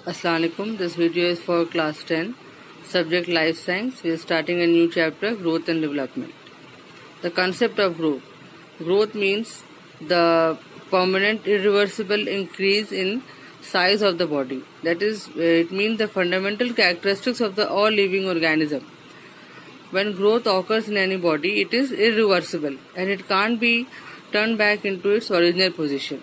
Assalamualaikum. This video is for class 10, subject life science. We are starting a new chapter, growth and development. The concept of growth. Growth means the permanent, irreversible increase in size of the body. That is, it means the fundamental characteristics of the all living organism. When growth occurs in any body, it is irreversible and it can't be turned back into its original position.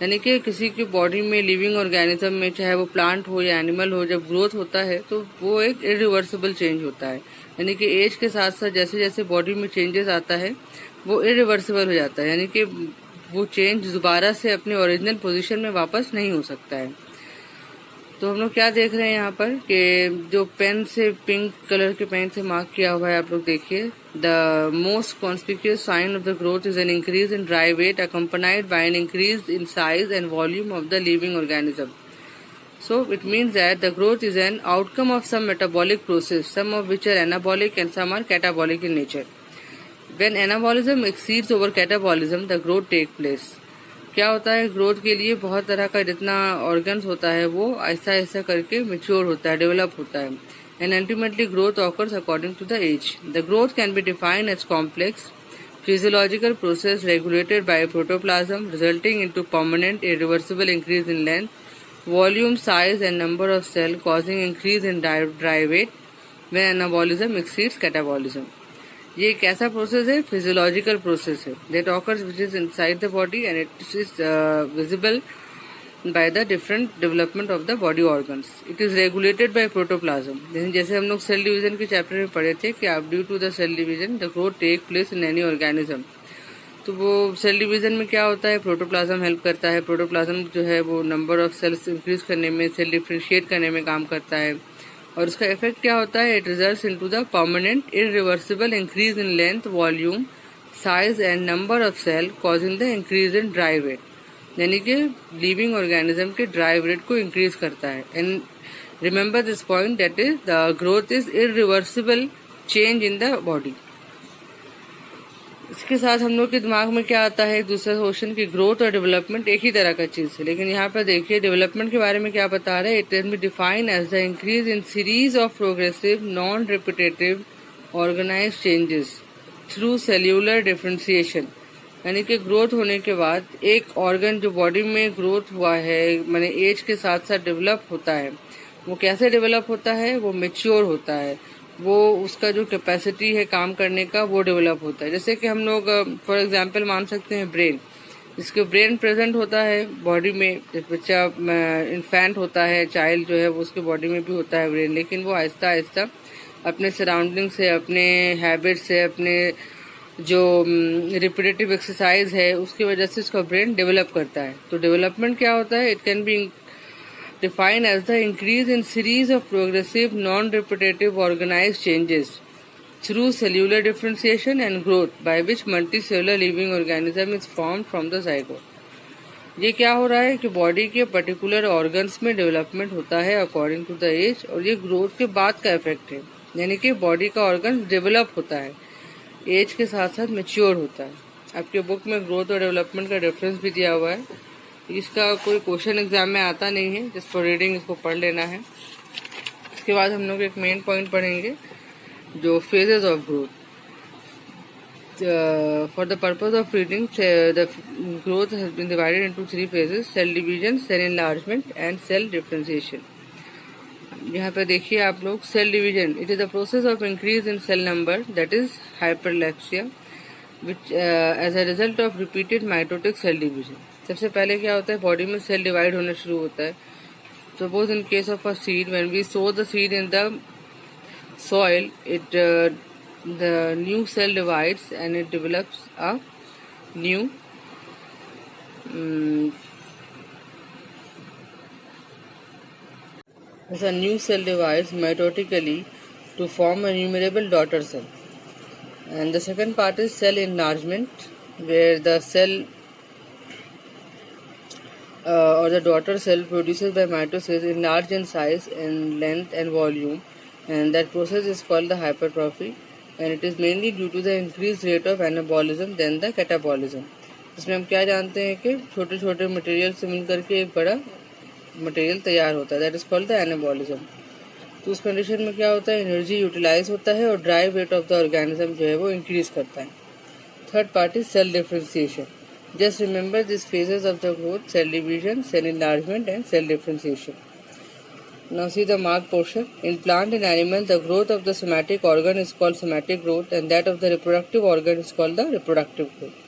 यानी कि किसी की body में, living organism में, चाहे वो plant हो या एनिमल हो, जब ग्रोथ होता है तो वो एक इरिवर्सिबल चेंज होता है। यानी कि एज के साथ साथ जैसे जैसे बॉडी में चेंजेस आता है वो इरिवर्सिबल हो जाता है, यानी कि वो चेंज दोबारा से अपने ओरिजिनल पोजीशन में वापस नहीं हो सकता है। तो हम लोग क्या देख रहे हैं यहाँ पर कि जो पेन से, पिंक कलर के पेन से मार्क किया हुआ है, आप लोग देखिए। The most conspicuous sign of the growth is an increase in dry weight accompanied by an increase in size and volume of the living organism. So it means that the growth is an outcome of some metabolic process, some of which are anabolic and some are catabolic in nature. When anabolism exceeds over catabolism, the growth takes place. क्या होता है, growth के लिए बहुत तरह का जितना organs होता है वो ऐसा ऐसा करके मेच्योर होता है, डेवलप होता है, and ultimately growth occurs according to the age. The growth can be defined as complex physiological process regulated by protoplasm resulting into permanent irreversible increase in length, volume, size and number of cell causing increase in dry weight when anabolism exceeds catabolism. ये एक ऐसा process है, physiological process है, that occurs which is inside the body and it is visible by the different development of the body organs. It is regulated by protoplasm. जैसे हम लोग cell division के chapter में पढ़े थे कि आप due to the cell division the growth take place in any organism. तो वो सेल डिवीजन में क्या होता है, प्रोटोप्लाज्म हेल्प करता है. प्रोटोप्लाज्म जो है वो नंबर ऑफ सेल्स इंक्रीज करने में, सेल डिफ्रेंशिएट करने में काम करता है, और उसका इफेक्ट क्या होता है, it results into the permanent irreversible increase in length, volume, size and number of cell causing the increase in dry weight. यानी कि लिविंग ऑर्गेनिज्म के ड्राई वेट को इंक्रीज करता है. And remember this point, that is the growth is irreversible change in the body. इसके साथ हम लोग के दिमाग में क्या आता है, दूसरा क्वेश्चन की ग्रोथ और डेवलपमेंट एक ही तरह का चीज है, लेकिन यहाँ पर देखिए डेवलपमेंट के बारे में क्या बता रहे हैं. It can be define as the increase in series of progressive non repetitive organised changes through cellular differentiation. यानी कि ग्रोथ होने के बाद एक ऑर्गन जो बॉडी में ग्रोथ हुआ है, माने एज के साथ साथ डेवलप होता है, वो कैसे डेवलप होता है, वो मेच्योर होता है, वो उसका जो कैपेसिटी है काम करने का वो डेवलप होता है. जैसे कि हम लोग फॉर एग्जांपल मान सकते हैं ब्रेन. जिसके ब्रेन प्रेजेंट होता है बॉडी में, जब बच्चा इन्फेंट होता है, चाइल्ड जो है वो उसके बॉडी में भी होता है ब्रेन, लेकिन वो आहिस्ता आहिस्ता अपने सराउंडिंग से, अपने हैबिट से, अपने जो रिपीटेटिव एक्सरसाइज है उसकी वजह से उसका ब्रेन डेवलप करता है. तो डेवलपमेंट क्या होता है, it can B defined as the increase in series of progressive non-repetitive organized changes through cellular differentiation and growth by which multicellular living organism is formed from the zygote. ये क्या हो रहा है कि बॉडी के पर्टिकुलर ऑर्गन्स में development होता है अकॉर्डिंग टू द एज, और ये ग्रोथ के बाद का इफेक्ट है. यानी कि बॉडी का ऑर्गन डेवलप होता है, एज के साथ साथ मेच्योर होता है. आपके बुक में ग्रोथ और डेवलपमेंट का डिफरेंस भी दिया हुआ है. इसका कोई क्वेश्चन एग्जाम में आता नहीं है, जस्ट फॉर रीडिंग इसको पढ़ लेना है. इसके बाद हम लोग एक मेन पॉइंट पढ़ेंगे जो phases of growth. For the purpose of reading the growth has been divided into 3 phases: cell division, cell enlargement and cell differentiation. यहाँ पे देखिए आप लोग, cell division, it is the process of increase in cell number, that is hyperlexia, which as a result of repeated mitotic cell division. सबसे पहले क्या होता है, बॉडी में सेल डिवाइड होना शुरू होता है. Suppose in case of a seed, when we sow the seed in the soil, it the new cell divides and it develops a new as a new cell divides mitotically to form a numerable daughter cell. And the second part is cell enlargement, where the cell or the daughter cell produces by mitosis enlarge in size and length and volume, and that process is called the hypertrophy, and it is mainly due to the increased rate of anabolism than the catabolism. इसमें हम क्या जानते हैं कि छोटे छोटे material से मिलकर के एक बड़ा मटेरियल तैयार होता है, that is called the anabolism. तो उस कंडीशन में क्या होता है, एनर्जी यूटिलाइज होता है और dry weight of the organism जो है वो इंक्रीज करता है। Third part is cell differentiation. Just remember this phases of the growth, cell division, cell enlargement and cell differentiation. Now see the marked portion. In plant and animal, the growth of the somatic organ is called somatic growth and that of the reproductive organ is called the reproductive growth.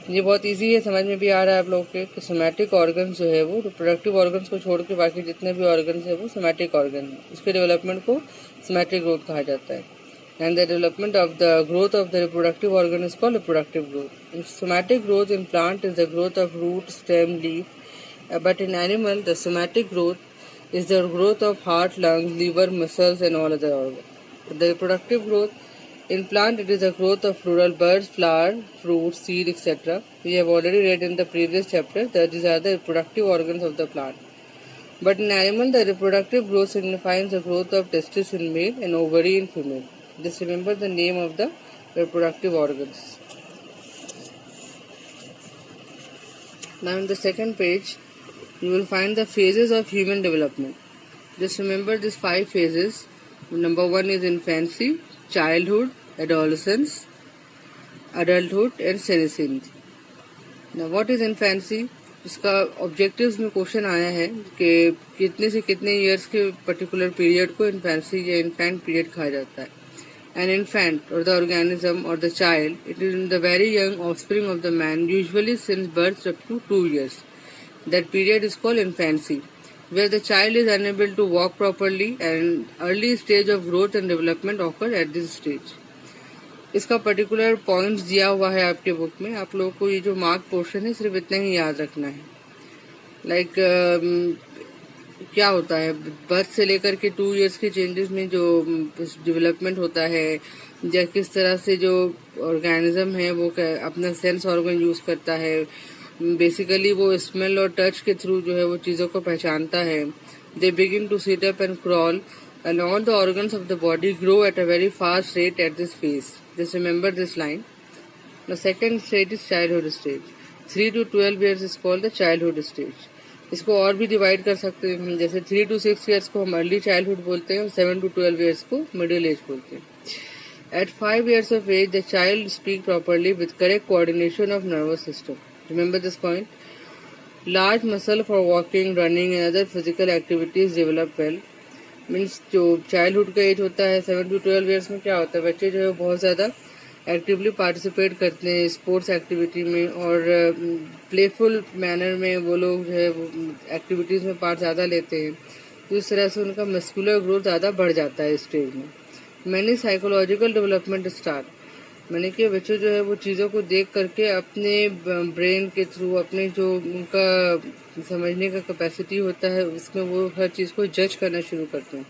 ये बहुत easy है, समझ में भी आ रहा है आप लोग के कि सोमैटिक ऑर्गन जो है वो रिप्रोडक्टिव ऑर्गन्स को छोड़ के बाकी जितने भी ऑर्गन्स है वो सोमैटिक ऑर्गन है। उसके डेवलपमेंट को सोमैटिक ग्रोथ कहा जाता है। And the development of the growth of the reproductive organ is called reproductive growth. Somatic growth in plant is the growth of root, stem, leaf, but in animal the somatic growth is the growth of heart, lungs, liver, muscles and all other organs. The reproductive growth in plant, it is the growth of plural birds, flower, fruit, seed, etc. We have already read in the previous chapter that these are the reproductive organs of the plant. But in animal, the reproductive growth signifies the growth of testis in male and ovary in female. Just remember the name of the reproductive organs. Now in the second page, you will find the phases of human development. Just remember these 5 phases. Number 1 is infancy, childhood, adolescence, adulthood and senescence. Now what is infancy? इसका objectives में question आया है कि कितने से कितने years के particular period को इन्फेंसी या इन्फेंट पीरियड कहा जाता है। An infant or the organism or the child, it is the very young offspring of the man, usually since birth up to 2 years. That period is called infancy, where the child is unable to walk properly and early stage of growth and development occur at this stage. इसका particular points दिया हुआ है आपके book में। आप लोगों को ये जो मार्क पोर्शन है सिर्फ इतना ही याद रखना है। लाइक क्या होता है, बर्थ से लेकर के 2 इयर्स के चेंजेस में जो डेवलपमेंट होता है या किस तरह से जो ऑर्गेनिज्म है वो अपना सेंस ऑर्गन यूज करता है। बेसिकली वो स्मेल और टच के थ्रू जो है वो चीज़ों को पहचानता है। They begin to sit up and crawl and all the organs of the body grow at a very fast rate at this phase. Just remember this line. The second stage is childhood stage. 3 to 12 years is called the childhood stage. इसको और भी divide कर सकते हैं, जैसे 3 to 6 years को हम early childhood बोलते हैं और 7 to 12 ईयर्स को मिडिल एज बोलते हैं। At 5 years of age the child speak properly with correct coordination of nervous system. Remember this point. Large muscle for walking, running and other physical activities develop well. Means जो childhood का as होता है 7 to 12 years में क्या होता है, बच्चे जो है बहुत ज़्यादा एक्टिवली पार्टिसिपेट करते हैं स्पोर्ट्स एक्टिविटी में और प्लेफुल मैनर में वो लोग जो है एक्टिविटीज़ में पार्ट ज़्यादा लेते हैं। तो इस तरह से उनका मस्कुलर ग्रोथ ज़्यादा बढ़ जाता है इस स्टेज में। मैनी साइकोलॉजिकल डेवलपमेंट स्टार्ट, मैंने कि बच्चों जो है वो चीज़ों को देख करके अपने ब्रेन के थ्रू अपने जो उनका समझने का कैपेसिटी होता है उसमें वो हर चीज़ को जज करना शुरू करते हैं।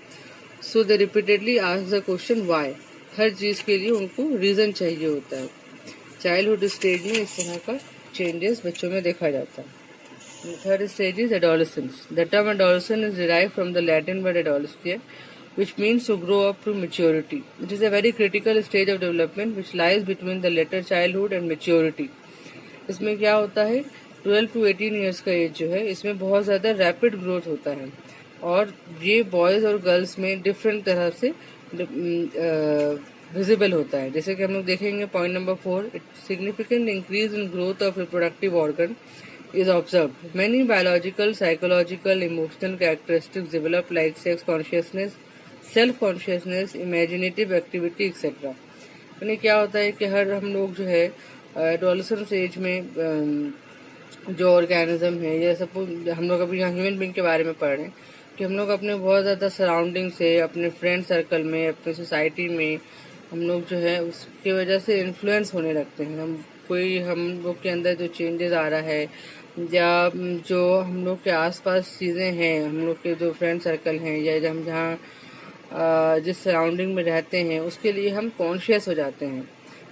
So they repeatedly ask the question why. हर चीज़ के लिए उनको रीज़न चाहिए होता है। चाइल्डहुड स्टेज में इस तरह का चेंजेस बच्चों में देखा जाता है। Third stage is adolescence. The term adolescent is derive from the Latin word adolescia, which means to grow up to maturity. It is a very critical stage of development which lies between the later childhood and maturity. इसमें क्या होता है, 12 to 18 years का as जो है इसमें बहुत ज़्यादा रैपिड ग्रोथ होता है और ये बॉयज़ और गर्ल्स में डिफरेंट तरह से विजिबल होता है। जैसे कि हम लोग देखेंगे point number 4, significant increase in growth of reproductive organ is observed. Many biological, psychological, emotional characteristics develop like sex consciousness, self consciousness, imaginative activity etcetera. यानी क्या होता है कि हर हम लोग जो है एडोलेसेंस एज में जो ऑर्गेनिज्म है, या सपोज हम लोग अभी यहाँ ह्यूमन बीइंग के बारे में पढ़ रहे हैं कि हम लोग अपने बहुत ज़्यादा सराउंडिंग से, अपने फ्रेंड सर्कल में, अपने सोसाइटी में हम लोग जो है उसकी वजह से इन्फ्लुएंस होने लगते हैं। हम लोग के अंदर जो चेंजेस आ रहा है या जो हम लोग के आसपास चीज़ें हैं, हम लोग के जो फ्रेंड सर्कल हैं या हम जहाँ जिस सराउंडिंग में रहते हैं उसके लिए हम कॉन्शियस हो जाते हैं।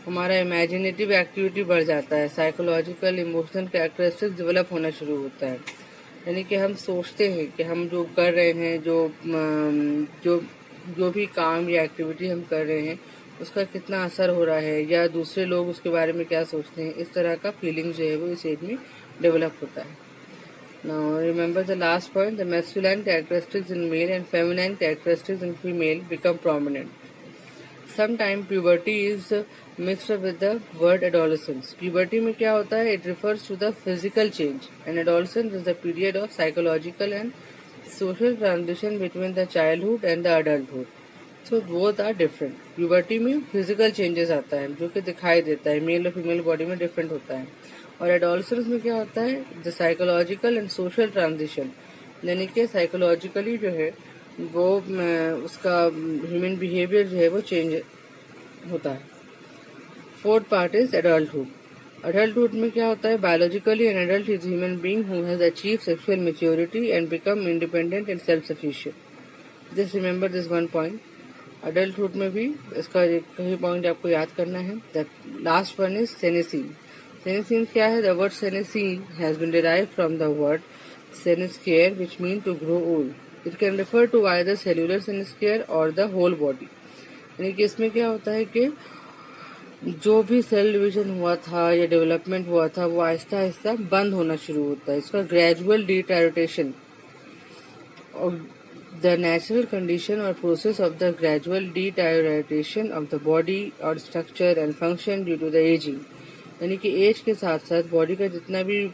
हमारा इमेजिनेटिव एक्टिविटी बढ़ जाता है, साइकोलॉजिकल इमोशनल कैरेक्टरिस्टिक्स डेवलप होना शुरू होता है। यानी कि हम सोचते हैं कि हम जो कर रहे हैं, जो भी काम या एक्टिविटी हम कर रहे हैं उसका कितना असर हो रहा है या दूसरे लोग उसके बारे में क्या सोचते हैं, इस तरह का फीलिंग जो है वो इस एज में डेवलप होता है। Now remember the last point, the masculine characteristics in male and feminine characteristics in female become prominent. Sometimes puberty is mixed up with the word adolescence. Puberty में क्या होता है? It refers to the physical change, and adolescence is the period of psychological and social transition between the childhood and the adulthood. So both are different. Puberty में physical changes आता है जो कि दिखाई देता है, मेल और फीमेल बॉडी में डिफरेंट होता है. और एडोलसेंस में क्या होता है? The psychological and social transition, यानी कि साइकोलॉजिकली जो है वो उसका ह्यूमन बिहेवियर जो है वो चेंज होता है. Fourth part is adulthood. Adulthood में क्या होता है? Biologically an adult is human being who has achieve sexual maturity and become independent and self sufficient. Just remember this one point. Adulthood में भी इसका कई पॉइंट आपको याद करना है. The last one is senescence. Senescence क्या है? The word senescene has been derived from the word senescere, which means to grow old. It can refer to either cellular senescere or the whole body. यानी कि इसमें क्या होता है कि जो भी सेल डिवीजन हुआ था या डेवलपमेंट हुआ था वो आहिस्ता आहिस्ता बंद होना शुरू होता है. इसका ग्रेजुअल डिटेरियोरेशन और द नेचुरल कंडीशन और process of the gradual deterioration of the body और structure and function due to the aging. यानी कि एज के साथ साथ बॉडी का जितना भी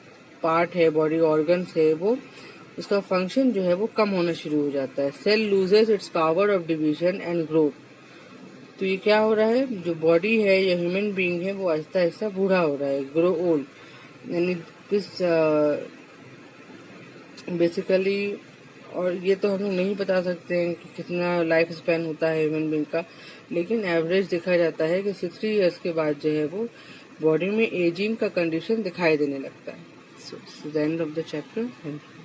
पार्ट है, बॉडी ऑर्गन्स है, वो उसका फंक्शन जो है वो कम होना शुरू हो जाता है. Cell loses its power of division and growth. तो ये क्या हो रहा है? जो बॉडी है या ह्यूमन बीइंग है वो आहिस्ता आहिस्ता बूढ़ा हो रहा है, ग्रो ओल्ड. यानी दिस बेसिकली, और ये तो हम लोग नहीं बता सकते हैं कि कितना लाइफ स्पैन होता है ह्यूमन बीइंग का, लेकिन एवरेज देखा जाता है कि 60 ईयर्स के बाद जो है वो बॉडी में एजिंग का कंडीशन दिखाई देने लगता है. So the end of the chapter. Thank you.